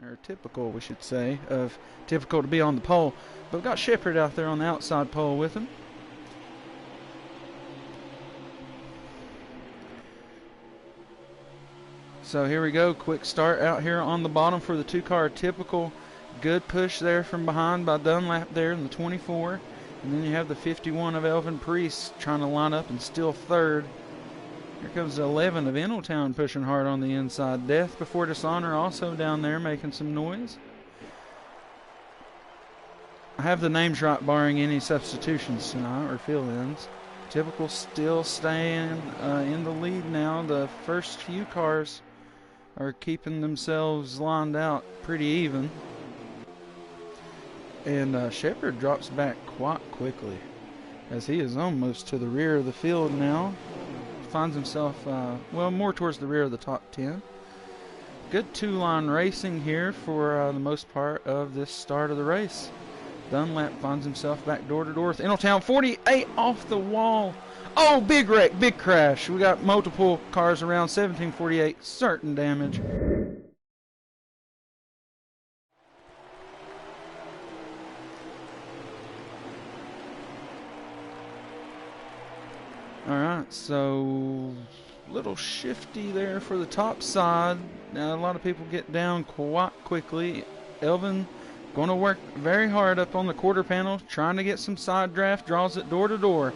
Or typical, we should say, of typical to be on the pole. But we've got Shepard out there on the outside pole with him. So here we go, quick start out here on the bottom for the two-car typical. Good push there from behind by Dunlap there in the 24. And then you have the 51 of Elvin Priest trying to line up and steal third. Here comes the 11 of Eneltown pushing hard on the inside. Death Before Dishonor also down there making some noise. I have the names right barring any substitutions tonight or fill-ins. Typical still staying in the lead now. The first few cars are keeping themselves lined out pretty even. And Shepard drops back quite quickly as he is almost to the rear of the field now. Finds himself, well, more towards the rear of the top 10. Good two-line racing here for the most part of this start of the race. Dunlap finds himself back door to door with Eneltown. 48 off the wall. Oh, big wreck, big crash. We got multiple cars around. 1748, certain damage. Alright, so little shifty there for the top side. Now a lot of people get down quite quickly. Elvin going to work very hard up on the quarter panel, trying to get some side draft, draws it door to door.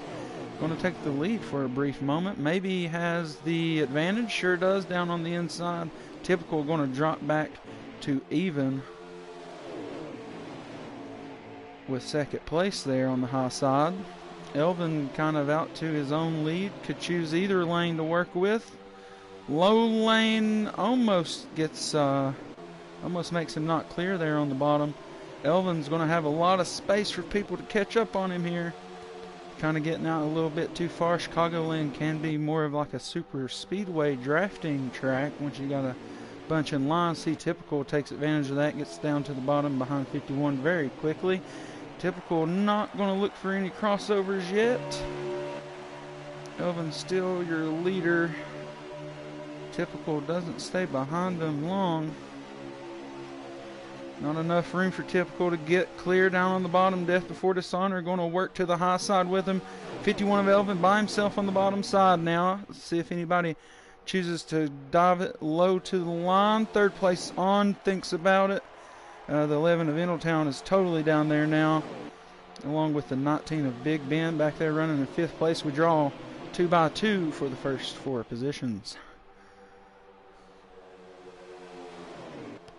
Going to take the lead for a brief moment. Maybe he has the advantage, sure does, down on the inside. Typical going to drop back to even with second place there on the high side. Elvin kind of out to his own lead, could choose either lane to work with. Low lane almost gets, almost makes him not clear there on the bottom. Elvin's going to have a lot of space for people to catch up on him here. Kind of getting out a little bit too far. Chicagoland can be more of like a super speedway drafting track once you got a bunch in line. See, Typical takes advantage of that, gets down to the bottom behind 51 very quickly. Typical not going to look for any crossovers yet. Elvin still your leader. Typical doesn't stay behind them long. Not enough room for Typical to get clear down on the bottom. Death Before Dishonor going to work to the high side with him. 51 of Elvin by himself on the bottom side now. Let's see if anybody chooses to dive it low to the line. Third place on, thinks about it. The 11 of Eneltown is totally down there now, along with the 19 of Big Ben back there running in fifth place. We draw 2 by 2 for the first 4 positions.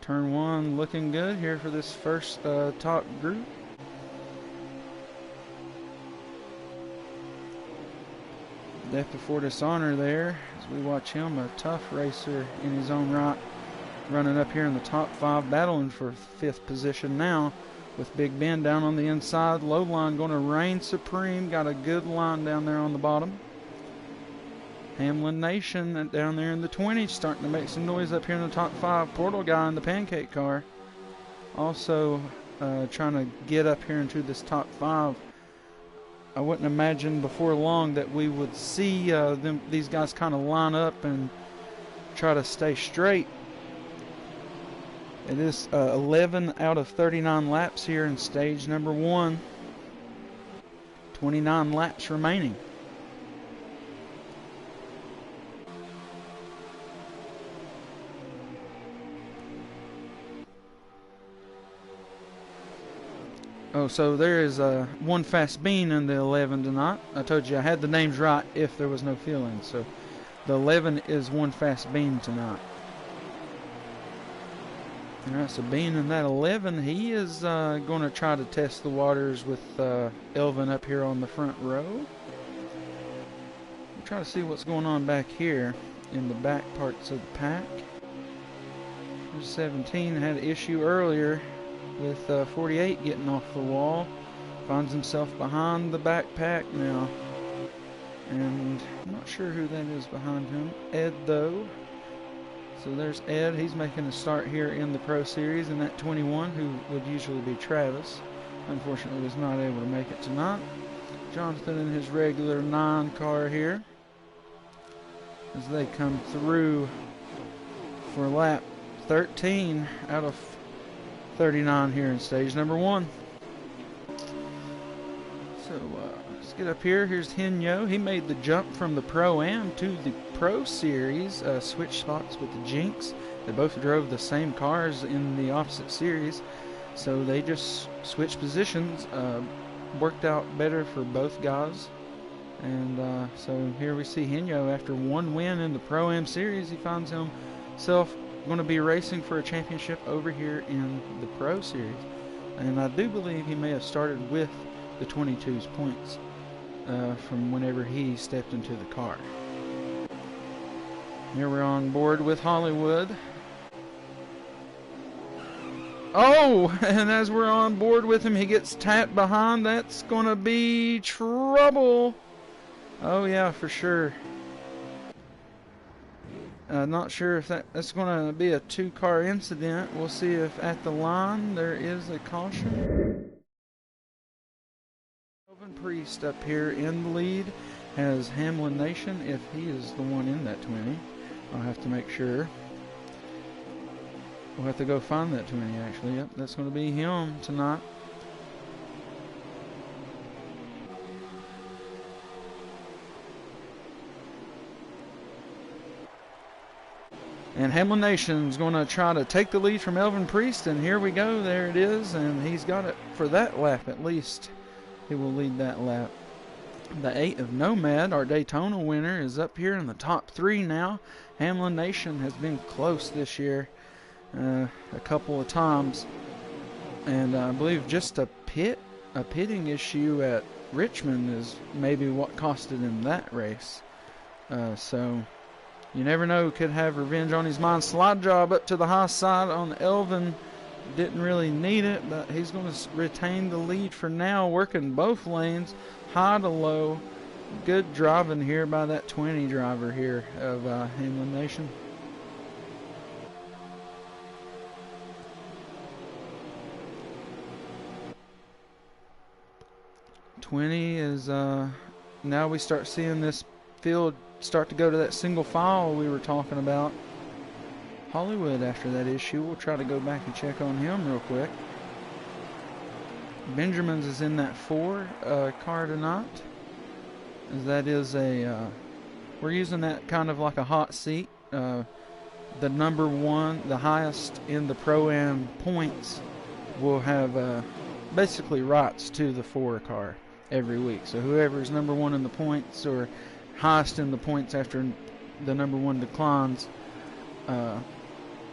Turn 1 looking good here for this first top group. Death Before Dishonor there as we watch him, a tough racer in his own right, running up here in the top 5, battling for 5th position now with Big Ben down on the inside. Low line going to reign supreme. Got a good line down there on the bottom. Hamlin Nation down there in the 20s starting to make some noise up here in the top 5. Portal Guy in the pancake car also trying to get up here into this top 5. I wouldn't imagine before long that we would see these guys kind of line up and try to stay straight. It is 11 out of 39 laps here in stage number 1. 29 laps remaining. Oh, so there is one fast bean in the 11 tonight. I told you I had the names right if there was no fill-in. So the 11 is one fast bean tonight. All right, so being in that 11, he is going to try to test the waters with Elvin up here on the front row. We'll try to see what's going on back here in the back parts of the pack. There's 17, had an issue earlier with 48 getting off the wall. Finds himself behind the backpack now. And I'm not sure who that is behind him. Ed, though. So there's Ed. He's making a start here in the Pro Series in that 21, who would usually be Travis. Unfortunately, was not able to make it tonight. Jonathan in his regular 9 car here as they come through for lap 13 out of 39 here in stage number 1. So let's get up here. Here's Henyo. He made the jump from the Pro-Am to the Pro Series, switched spots with the Jinx. They both drove the same cars in the opposite series, so they just switched positions. Worked out better for both guys. And so here we see Henyo, after one win in the Pro-Am series, he finds himself going to be racing for a championship over here in the Pro Series. And I do believe he may have started with the 22's points from whenever he stepped into the car. Here we're on board with Hollywood. Oh, and as we're on board with him, he gets tapped behind. That's going to be trouble. Oh, yeah, for sure. Not sure if that's going to be a 2-car incident. We'll see if at the line there is a caution. Melvin Priest up here in the lead has Hamlin Nation, if he is the one in that 20. I'll have to make sure. We'll have to go find that 20, actually. Yep, that's going to be him tonight. And Hamlin Nation's going to try to take the lead from Melvin Priest, and here we go. There it is, and he's got it for that lap at least. He will lead that lap. The 8 of Nomad, our Daytona winner, is up here in the top 3 now. Hamlin Nation has been close this year a couple of times, and I believe just a pitting issue at Richmond is maybe what costed him that race. So you never know, could have revenge on his mind. Slide job up to the high side on Elvin. Didn't really need it, but he's going to retain the lead for now, working both lanes, high to low. Good driving here by that 20 driver here of Hamlin Nation. Is now we start seeing this field start to go to that single file we were talking about. Hollywood, after that issue, we'll try to go back and check on him real quick. Benjamin's is in that 4 car tonight. That is a we're using that kind of like a hot seat. The number 1, the highest in the Pro-Am points, will have basically rights to the 4 car every week. So whoever's number 1 in the points or highest in the points after the number 1 declines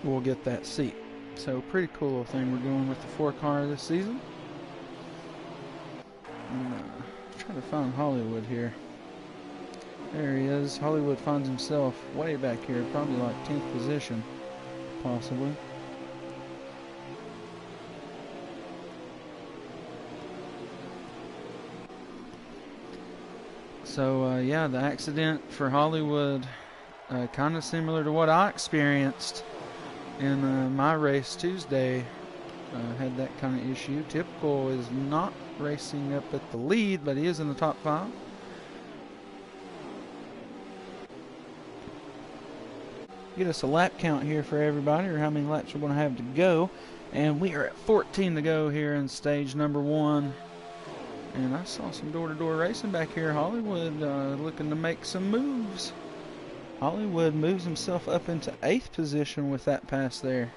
will get that seat. So pretty cool thing we're doing with the 4 car this season. And, trying to find Hollywood here. There he is. Hollywood finds himself way back here, probably like 10th position, possibly. So, yeah, the accident for Hollywood, kind of similar to what I experienced in my race Tuesday. Had that kind of issue. Typical is not racing up at the lead, but he is in the top 5. Get us a lap count here for everybody, or how many laps we're going to have to go. And we are at 14 to go here in stage number 1. And I saw some door-to-door racing back here. Hollywood looking to make some moves. Hollywood moves himself up into 8th position with that pass there.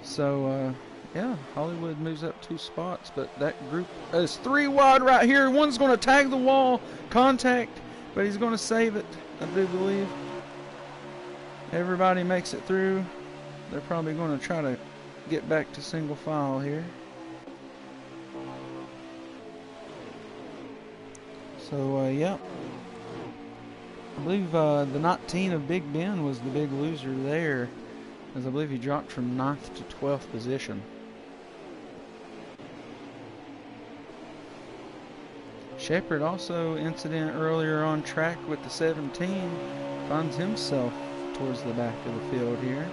So, yeah, Hollywood moves up 2 spots. But that group is 3 wide right here. One's going to tag the wall, contact, but he's going to save it, I do believe. Everybody makes it through. They're probably going to try to get back to single file here. So, yeah. I believe the 19 of Big Ben was the big loser there, as I believe he dropped from 9th to 12th position. Shepard, also incident earlier on track with the 17, finds himself towards the back of the field here.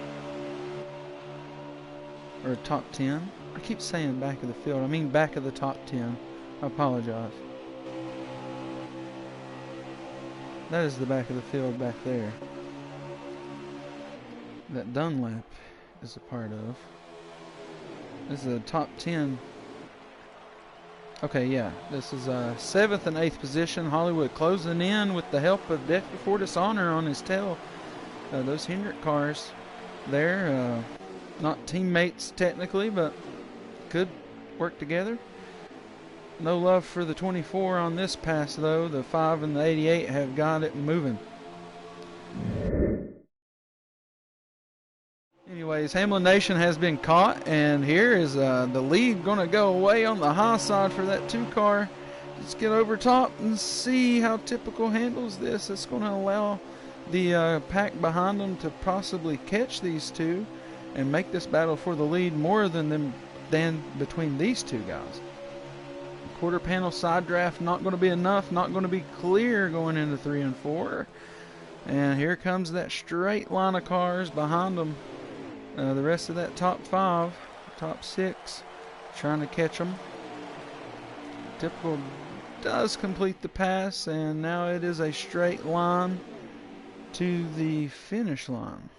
Or top 10. I keep saying back of the field. I mean back of the top 10. I apologize. That is the back of the field back there. that Dunlap is a part of. This is a top 10. Okay, yeah. This is 7th and 8th position. Hollywood closing in with the help of Death Before Dishonor on his tail. Those Hendrick cars there, not teammates technically, but could work together. No love for the 24 on this pass, though. The 5 and the 88 have got it moving. Anyways, Hamlin Nation has been caught, and here is the lead going to go away on the high side for that 2 car. Let's get over top and see how Typical handles this. It's going to allow the pack behind them to possibly catch these 2 and make this battle for the lead more than between these 2 guys. Quarter panel side draft not going to be enough, not going to be clear going into 3 and 4. And here comes that straight line of cars behind them. The rest of that top 5, top 6, trying to catch them. Typical does complete the pass, and now it is a straight line to the finish line.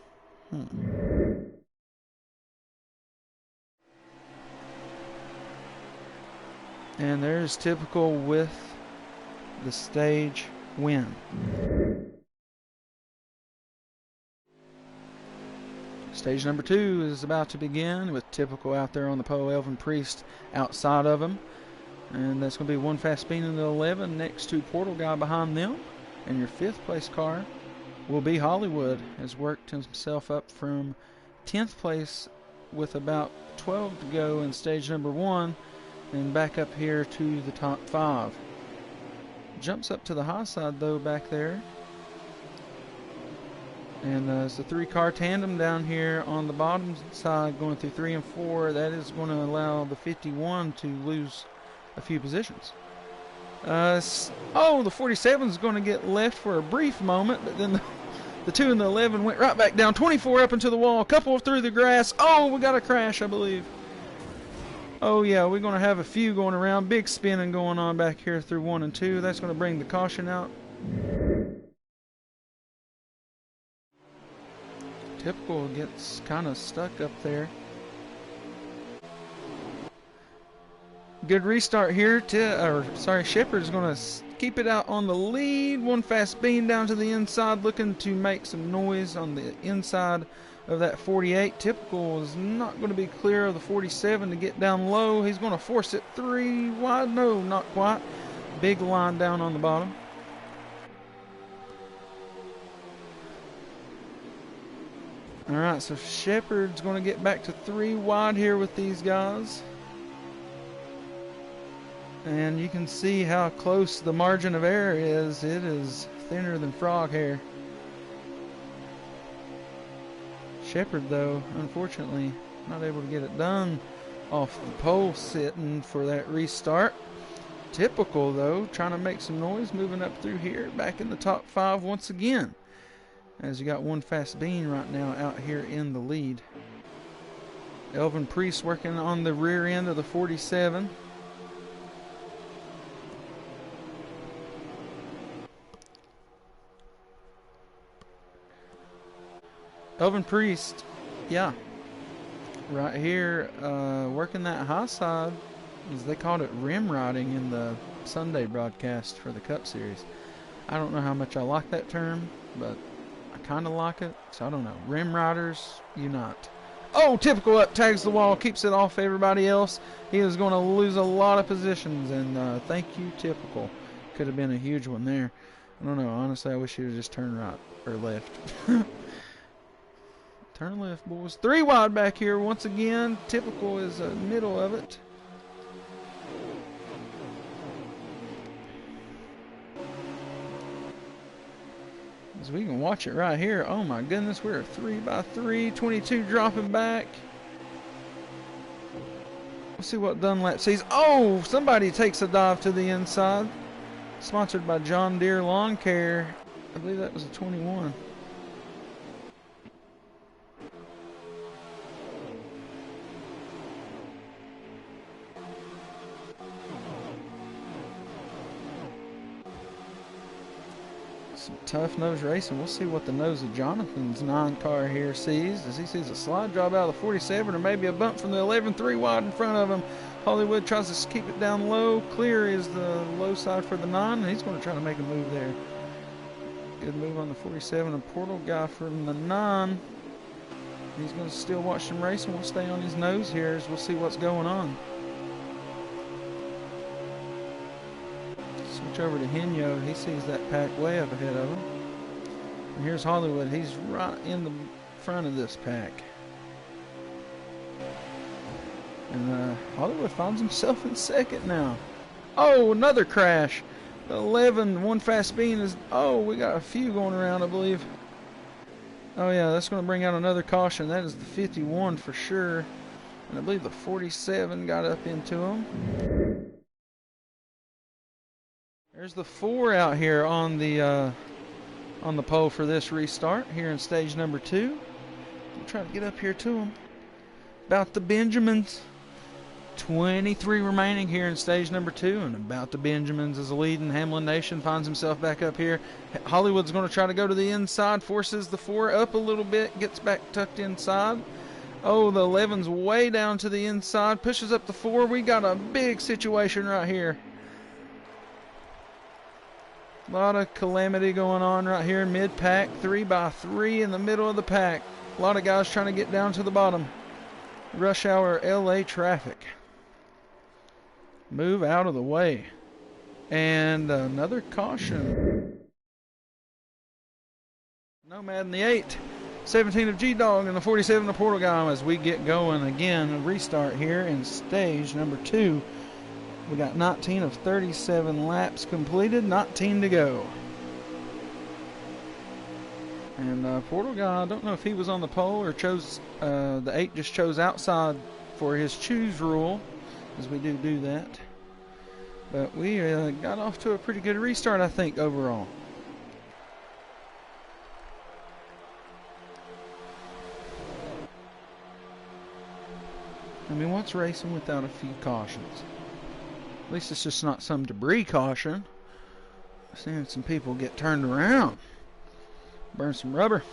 And there's Typical with the stage win. Stage number 2 is about to begin with Typical out there on the pole, Elvin Priest outside of him. And that's going to be one fast bean in the 11 next to Portal Guy behind them. And your 5th place car will be Hollywood. Has worked himself up from 10th place with about 12 to go in stage number 1. And back up here to the top 5. Jumps up to the high side though back there. And it's a 3-car tandem down here on the bottom side going through 3 and 4. That is going to allow the 51 to lose a few positions. The 47 is going to get left for a brief moment, but then the 2 and the 11 went right back down. 24 up into the wall, a couple through the grass. Oh, we got a crash, I believe. Oh yeah, we're going to have a few going around. Big spinning going on back here through 1 and 2. That's going to bring the caution out. Typical gets kind of stuck up there. Good restart here. Shepard's going to keep it out on the lead. One fast bean down to the inside, looking to make some noise on the inside of that 48. Typical is not going to be clear of the 47 to get down low. He's going to force it 3 wide. No, not quite. Big line down on the bottom. All right, so Shepard's going to get back to 3 wide here with these guys. And you can see how close the margin of error is. It is thinner than frog hair. Shepard, though, unfortunately, not able to get it done off the pole sitting for that restart. Typical, though, trying to make some noise, moving up through here, back in the top 5 once again. As you got one fast bean right now out here in the lead. Elvin Priest working on the rear end of the 47. Elvin Priest, yeah, right here, working that high side, as they called it rim riding in the Sunday broadcast for the Cup Series. I don't know how much I like that term, but I kind of like it, so I don't know. Rim riders unite. Oh, Typical up, tags the wall, keeps it off everybody else. He is going to lose a lot of positions, and thank you, Typical. Could have been a huge one there. I don't know, honestly, I wish he would have just turned right or left. Turn left, boys. 3 wide back here once again. Typical is the middle of it. As we can watch it right here. Oh my goodness, we're 3 by 3. 22 dropping back. Let's see what Dunlap sees. Oh, somebody takes a dive to the inside. Sponsored by John Deere Lawn Care. I believe that was a 21. Tough Nose Racing. We'll see what the nose of Jonathan's 9 car here sees, as he sees a slide job out of the 47 or maybe a bump from the 11, 3 wide in front of him. Hollywood tries to keep it down low. Clear is the low side for the 9, and he's going to try to make a move there. Good move on the 47. A Portal guy from the 9. He's going to still watch them race, and we'll stay on his nose here as we'll see what's going on. Switch over to Henyo. He sees that pack way up ahead of him. And here's Hollywood. He's right in the front of this pack. And Hollywood finds himself in second now. Oh, another crash. The 11, one fast bean is... Oh, we got a few going around, I believe. Oh, yeah, that's going to bring out another caution. That is the 51 for sure. And I believe the 47 got up into him. There's the 4 out here on the pole for this restart here in stage number 2. I'm trying to get up here to him. About the Benjamins. 23 remaining here in stage number 2, and About the Benjamins is leading. Hamlin Nation finds himself back up here. Hollywood's going to try to go to the inside, forces the 4 up a little bit, gets back tucked inside. Oh, the 11's way down to the inside, pushes up the 4. We got a big situation right here. A lot of calamity going on right here in mid-pack. 3 by 3 in the middle of the pack. A lot of guys trying to get down to the bottom. Rush hour LA traffic. Move out of the way. And another caution. Nomad in the 8. 17 of G-Dog and the 47 of Portal Guy as we get going again. A restart here in stage number 2. We got 19 of 37 laps completed. 19 to go. And Portal Guy, I don't know if he was on the pole or chose, the 8 just chose outside for his choose rule, as we do that. But we got off to a pretty good restart, I think, overall. I mean, what's racing without a few cautions? At least it's just not some debris caution. I've seen some people get turned around. Burn some rubber.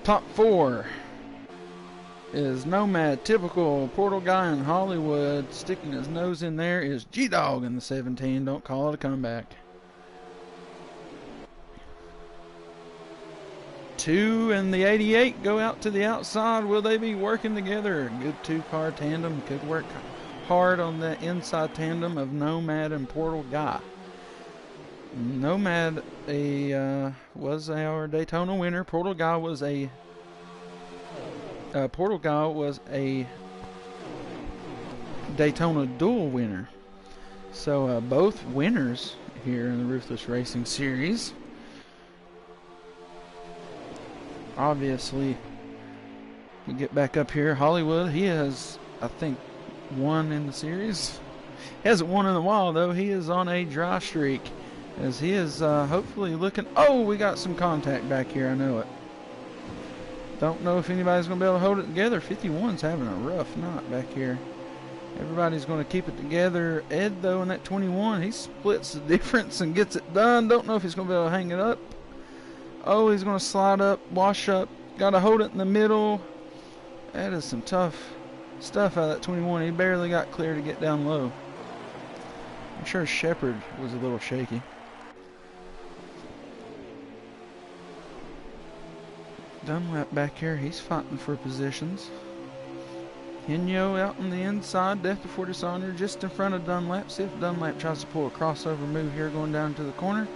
Top 4 is Nomad, typical Portal Guy in Hollywood. Sticking his nose in there is G-Dog in the 17. Don't call it a comeback. 2 and the 88 go out to the outside. Will they be working together? Good 2-car tandem. Could work hard on the inside tandem of Nomad and Portal Guy. Nomad was our Daytona winner. Portal Guy was a Daytona dual winner. So both winners here in the Ruthless Racing Series. Obviously, we get back up here. Hollywood, he has, I think, won in the series. He hasn't won in a while, though. He is on a dry streak, as he is hopefully looking... Oh, we got some contact back here. I know it. Don't know if anybody's going to be able to hold it together. 51's having a rough night back here. Everybody's going to keep it together. Ed, though, in that 21, he splits the difference and gets it done. Don't know if he's going to be able to hang it up. Oh, he's going to slide up, wash up. Got to hold it in the middle. That is some tough stuff out of that 21. He barely got clear to get down low. I'm sure Shepard was a little shaky. Dunlap back here, he's fighting for positions. Henyo out on the inside, Death Before Dishonor just in front of Dunlap. See if Dunlap tries to pull a crossover move here going down to the corner.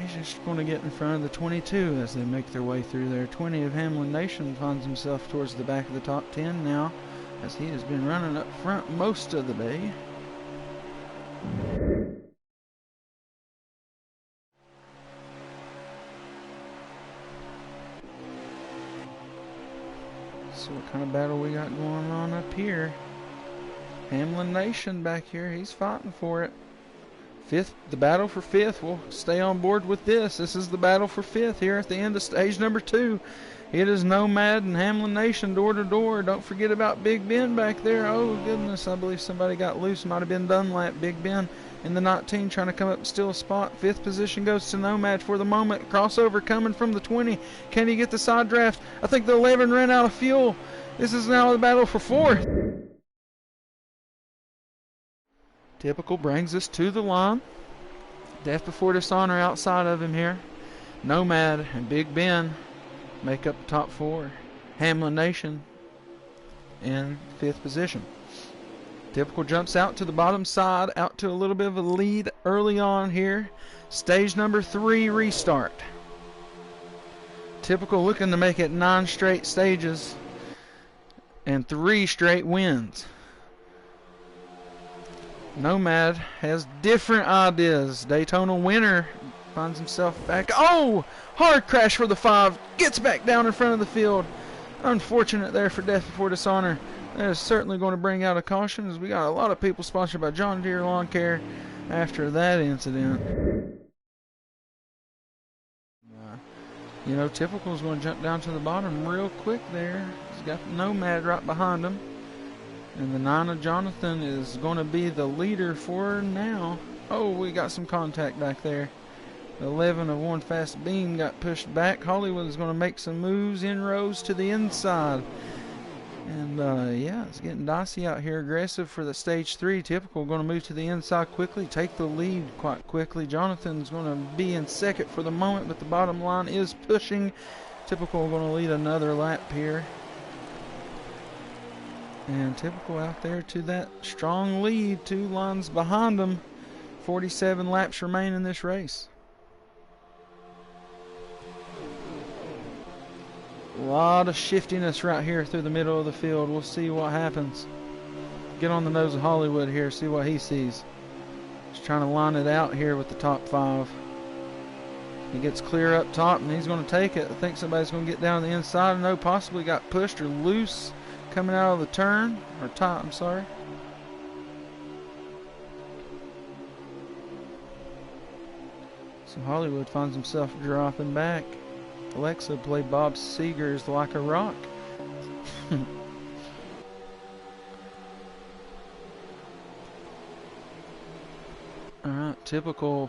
He's just going to get in front of the 22 as they make their way through there. 20 of Hamlin Nation finds himself towards the back of the top 10 now, as he has been running up front most of the day. So what kind of battle we got going on up here? Hamlin Nation back here, he's fighting for it. Fifth, the battle for fifth. We'll stay on board with this. This is the battle for fifth here at the end of stage number 2. It is Nomad and Hamlin Nation door to door. Don't forget about Big Ben back there. Oh, goodness, I believe somebody got loose. Might have been Dunlap. Big Ben in the 19 trying to come up and steal a spot. Fifth position goes to Nomad for the moment. Crossover coming from the 20. Can he get the side draft? I think the 11 ran out of fuel. This is now the battle for fourth. Typical brings us to the line. Death Before Dishonor outside of him here. Nomad and Big Ben make up the top 4. Hamlin Nation in 5th position. Typical jumps out to the bottom side, out to a little bit of a lead early on here. Stage number 3 restart. Typical looking to make it 9 straight stages and 3 straight wins. Nomad has different ideas. Daytona winner finds himself back. Oh! Hard crash for the 5. Gets back down in front of the field. Unfortunate there for Death Before Dishonor. That is certainly going to bring out a caution, as we got a lot of people sponsored by John Deere Lawn Care after that incident. You know, Typical is going to jump down to the bottom real quick there. He's got Nomad right behind him. And the 9 of Jonathan is going to be the leader for now. Oh, we got some contact back there. The 11 of One Fast Beam got pushed back. Hollywood is going to make some moves, inroads to the inside. And, yeah, it's getting dicey out here. Aggressive for the stage 3. Typical going to move to the inside quickly, take the lead quite quickly. Jonathan's going to be in second for the moment, but the bottom line is pushing. Typical going to lead another lap here. And Typical out there to that strong lead, 2 lines behind them. 47 laps remain in this race. A lot of shiftiness right here through the middle of the field. We'll see what happens. Get on the nose of Hollywood here, see what he sees. Just trying to line it out here with the top 5. He gets clear up top and he's going to take it. I think somebody's going to get down the inside. No, possibly got pushed or loose coming out of the turn, or top, I'm sorry. So Hollywood finds himself dropping back. Alexa played Bob Seger's Like a Rock. Alright, Typical.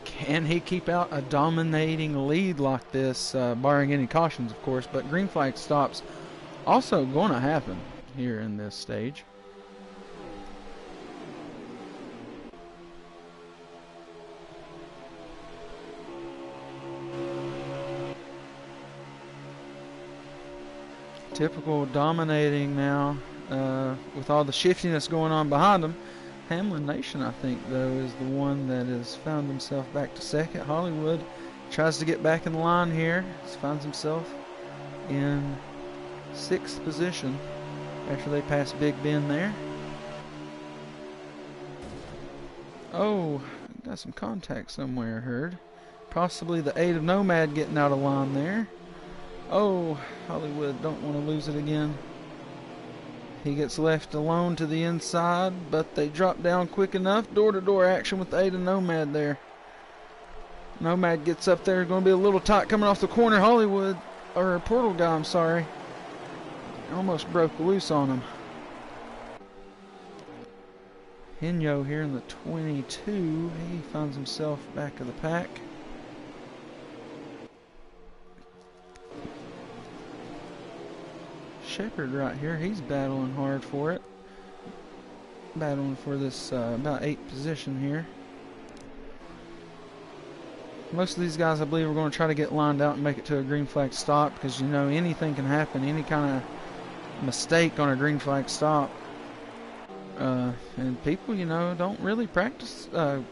Can he keep out a dominating lead like this, barring any cautions, of course, but green flag stops also going to happen here in this stage. Typical dominating now with all the shiftiness going on behind him. Hamlin Nation, I think, though, is the one that has found himself back to second. Hollywood tries to get back in line here. He finds himself in 6th position after they pass Big Ben there. Oh, got some contact somewhere, I heard. Possibly the 8 of Nomad getting out of line there. Oh, Hollywood don't want to lose it again. He gets left alone to the inside, but they drop down quick enough. Door-to-door action with the 8 of Nomad there. Nomad gets up there. Going to be a little tight coming off the corner. Hollywood, or Portal Guy, I'm sorry. Almost broke loose on him. Henyo here in the 22. He finds himself back of the pack. Shepard right here, he's battling hard for it. Battling for this about 8th position here. Most of these guys, I believe, are going to try to get lined out and make it to a green flag stop, because, you know, anything can happen. Any kind of mistake on a green flag stop. And people, you know, don't really practice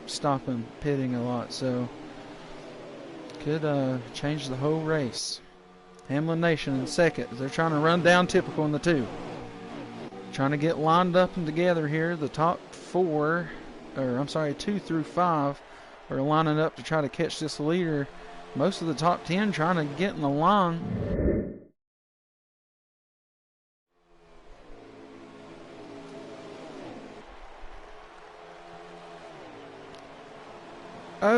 stopping, pitting a lot, so could change the whole race. Hamlin Nation in second. They're trying to run down Typical in the 2. Trying to get lined up and together here. The top 4, or I'm sorry, 2 through 5 are lining up to try to catch this leader. Most of the top 10 trying to get in the line.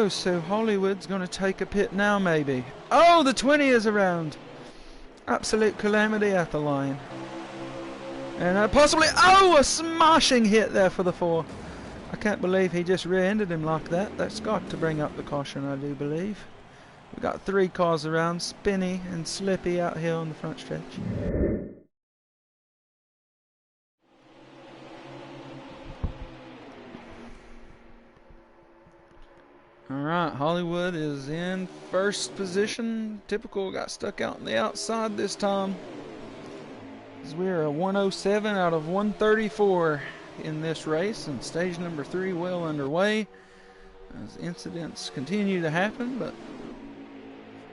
go. So Hollywood's going to take a pit now, maybe. Oh, the 20 is around. Absolute calamity at the line. And possibly, oh, a smashing hit there for the 4. I can't believe he just rear-ended him like that. That's got to bring up the caution, I do believe. We've got 3 cars around, Spinny and Slippy out here on the front stretch. Alright, Hollywood is in first position. Typical got stuck out on the outside this time. As we're a 107 out of 134 in this race, and stage number 3 well underway. As incidents continue to happen, but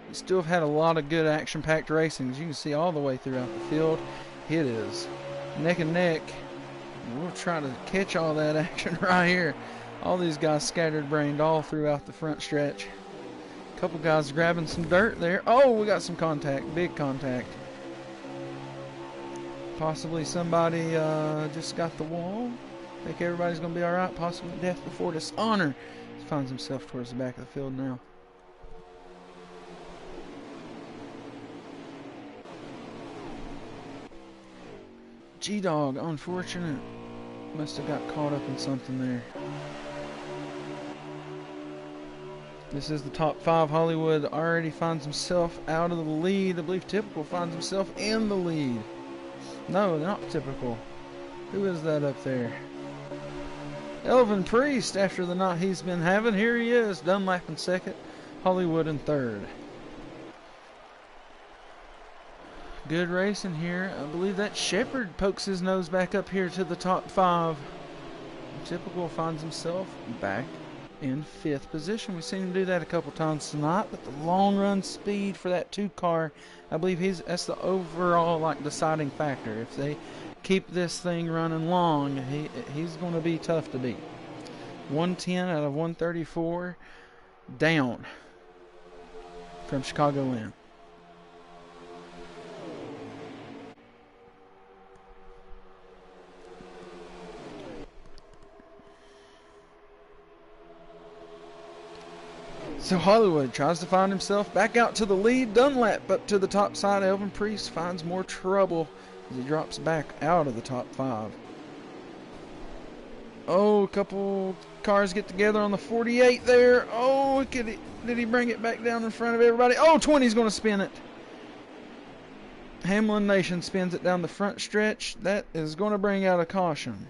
we still have had a lot of good action-packed racing. As you can see all the way throughout the field, it is neck and neck. And we'll try to catch all that action right here. All these guys scattered-brained all throughout the front stretch. A couple guys grabbing some dirt there. Oh, we got some contact, big contact. Possibly somebody just got the wall. Think everybody's going to be alright. Possibly death before dishonor. He finds himself towards the back of the field now. G-Dog, unfortunate. Must have got caught up in something there. This is the top 5. Hollywood already finds himself out of the lead. I believe Typical finds himself in the lead. No, not Typical. Who is that up there? Elvin Priest, after the night he's been having. Here he is, Dunlap in second, Hollywood in third. Good racing here. I believe that Shepherd pokes his nose back up here to the top 5. Typical finds himself back in 5th position. We've seen him do that a couple times tonight, but the long run speed for that 2 car, I believe that's the overall deciding factor. If they keep this thing running long, he's going to be tough to beat. 110 out of 134 down from Chicagoland. So Hollywood tries to find himself back out to the lead. Dunlap up to the top side. Elvin Priest finds more trouble as he drops back out of the top 5. Oh, a couple cars get together on the 48 there. Oh, did he bring it back down in front of everybody? Oh, 20's going to spin it. Hamlin Nation spins it down the front stretch. That is going to bring out a caution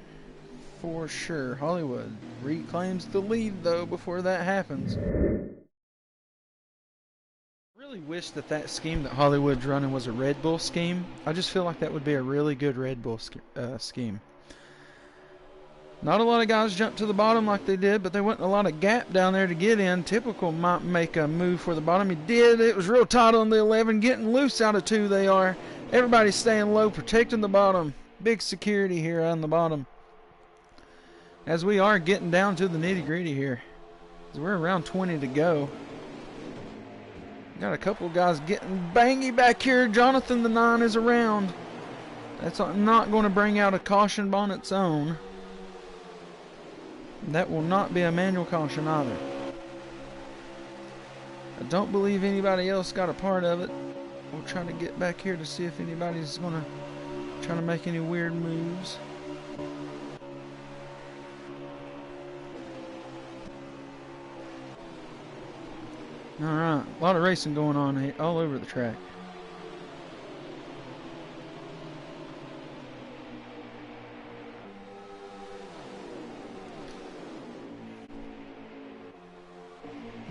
for sure. Hollywood reclaims the lead, though, before that happens. I really wish that scheme that Hollywood's running was a Red Bull scheme. I just feel like that would be a really good Red Bull scheme. Not a lot of guys jumped to the bottom like they did, but there wasn't a lot of gap down there to get in. Typical might make a move for the bottom. He did. It was real tight on the 11. Getting loose out of 2 they are. Everybody's staying low, protecting the bottom. Big security here on the bottom. As we are getting down to the nitty-gritty here. We're around 20 to go. Got a couple of guys getting bangy back here. Jonathan the 9 is around. That's not going to bring out a caution on its own. That will not be a manual caution either. I don't believe anybody else got a part of it. We'll try to get back here to see if anybody's going to try to make any weird moves. Alright, a lot of racing going on here, all over the track.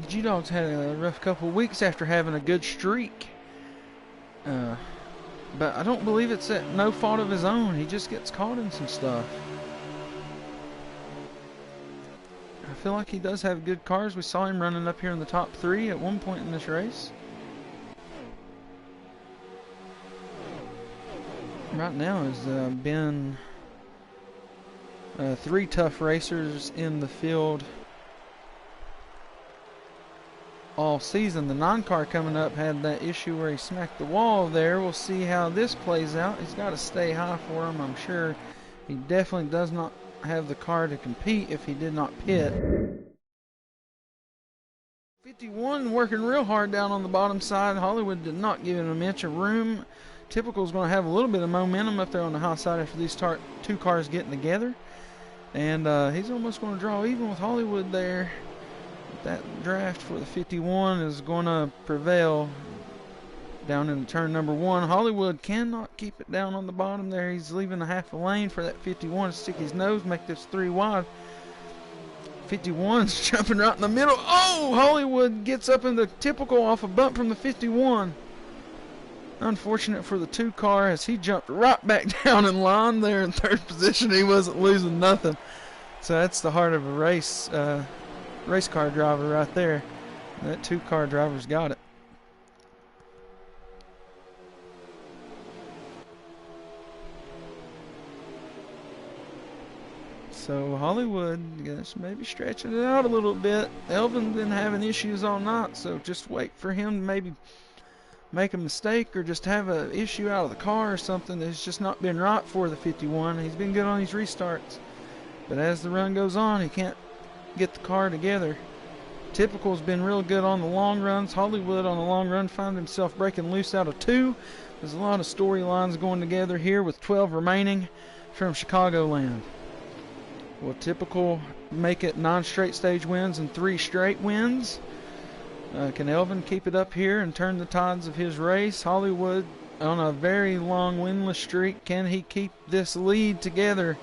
The G-Dogs had a rough couple of weeks after having a good streak. But I don't believe it's at no fault of his own. He just gets caught in some stuff. I feel like he does have good cars. We saw him running up here in the top 3 at one point in this race. Right now has been 3 tough racers in the field all season. The 9 car coming up had that issue where he smacked the wall there. We'll see how this plays out. He's got to stay high for him, I'm sure. He definitely does not have the car to compete if he did not pit. 51 working real hard down on the bottom side. Hollywood did not give him an inch of room. Typical is going to have a little bit of momentum up there on the high side after these two cars getting together. And he's almost going to draw even with Hollywood there. That draft for the 51 is going to prevail down in turn number 1. Hollywood cannot keep it down on the bottom there. He's leaving a half a lane for that 51 to stick his nose, make this 3 wide. 51's jumping right in the middle. Oh, Hollywood gets up in the Typical off a bump from the 51. Unfortunate for the 2 car as he jumped right back down in line there in 3rd position. He wasn't losing nothing. So that's the heart of a race car driver right there. That 2 car driver's got it. So Hollywood is maybe stretching it out a little bit. Elvin's been having issues all night, so just wait for him to maybe make a mistake or just have an issue out of the car or something that's just not been right for the 51. He's been good on these restarts, but as the run goes on, he can't get the car together. Typical's been real good on the long runs. Hollywood on the long run found himself breaking loose out of 2. There's a lot of storylines going together here with 12 remaining from Chicagoland. Will Typical make it 9 straight stage wins and 3 straight wins? Can Elvin keep it up here and turn the tides of his race? Hollywood on a very long winless streak. Can he keep this lead together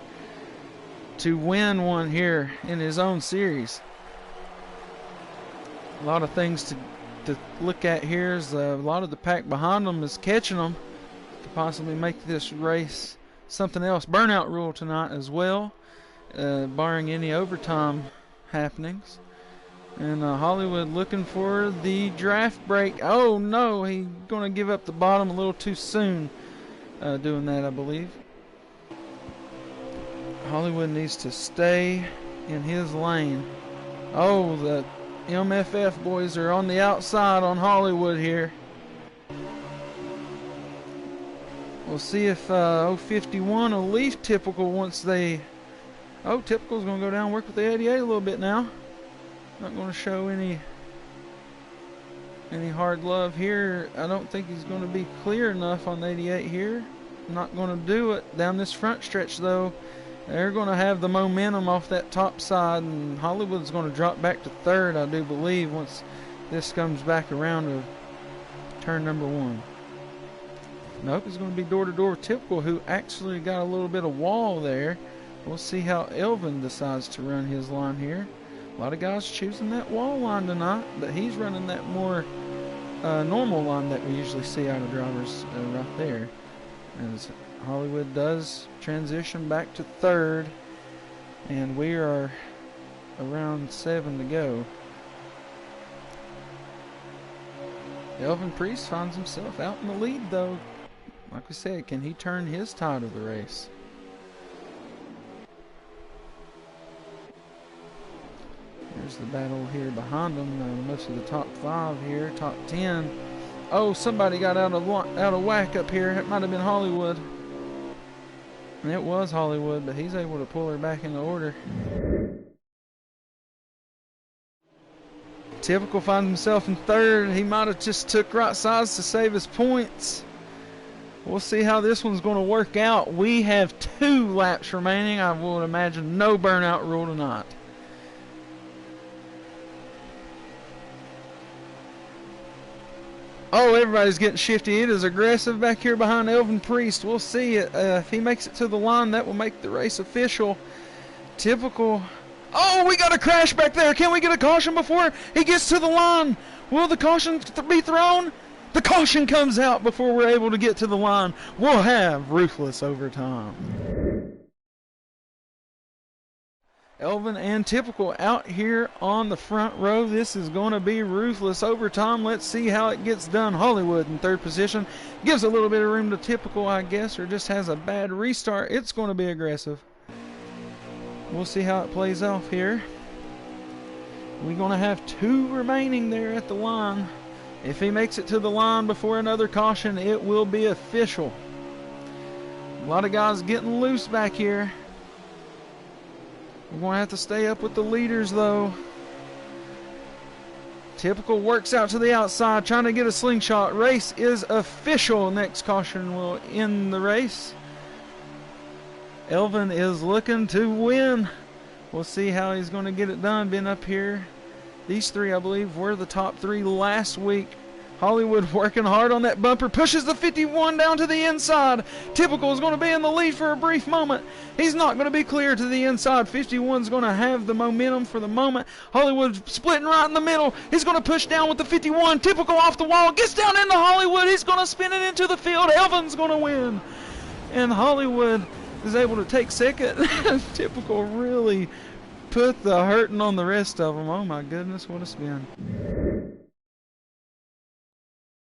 to win one here in his own series? A lot of things to look at here. Is a lot of the pack behind them is catching them to possibly make this race something else. Burnout rule tonight as well. Barring any overtime happenings. And Hollywood looking for the draft break. Oh no, he's going to give up the bottom a little too soon doing that, I believe. Hollywood needs to stay in his lane. Oh, the MFF boys are on the outside on Hollywood here. We'll see if 051 will leave Typical once they... Oh, Typical's going to go down and work with the 88 a little bit now. Not going to show any hard love here. I don't think he's going to be clear enough on the 88 here. Not going to do it. Down this front stretch, though, they're going to have the momentum off that top side, and Hollywood's going to drop back to 3rd, I do believe, once this comes back around to turn number 1. Nope, it's going to be door-to-door with Typical, who actually got a little bit of wall there. We'll see how Elvin decides to run his line here. A lot of guys choosing that wall line tonight, but he's running that more normal line that we usually see out of drivers right there. As Hollywood does transition back to 3rd, and we are around 7 to go. Elvin Priest finds himself out in the lead, though. Like we said, can he turn his tide of the race? There's the battle here behind them. Most of the top 5 here, top 10. Oh, somebody got out of whack up here. It might have been Hollywood. And it was Hollywood, but he's able to pull her back into order. Typical finds himself in 3rd. He might have just took right sides to save his points. We'll see how this one's going to work out. We have 2 laps remaining. I would imagine no burnout rule tonight. Oh, everybody's getting shifty. It is aggressive back here behind Elvin Priest. We'll see it. If he makes it to the line, that will make the race official. Typical. Oh, we got a crash back there. Can we get a caution before he gets to the line? Will the caution be thrown? The caution comes out before we're able to get to the line. We'll have Ruthless overtime. Elvin and Typical out here on the front row. This is going to be Ruthless overtime. Let's see how it gets done. Hollywood in 3rd position. Gives a little bit of room to Typical, I guess, or just has a bad restart. It's going to be aggressive. We'll see how it plays off here. We're going to have 2 remaining there at the line. If he makes it to the line before another caution, it will be official. A lot of guys getting loose back here. We're going to have to stay up with the leaders, though. Typical works out to the outside, trying to get a slingshot. Race is official. Next caution will end the race. Elvin is looking to win. We'll see how he's going to get it done. Been up here. These three, I believe, were the top three last week. Hollywood working hard on that bumper. Pushes the 51 down to the inside. Typical is going to be in the lead for a brief moment. He's not going to be clear to the inside. 51's going to have the momentum for the moment. Hollywood splitting right in the middle. He's going to push down with the 51. Typical off the wall. Gets down into Hollywood. He's going to spin it into the field. Elvin's going to win. And Hollywood is able to take second. Typical really put the hurting on the rest of them. Oh my goodness, what a spin.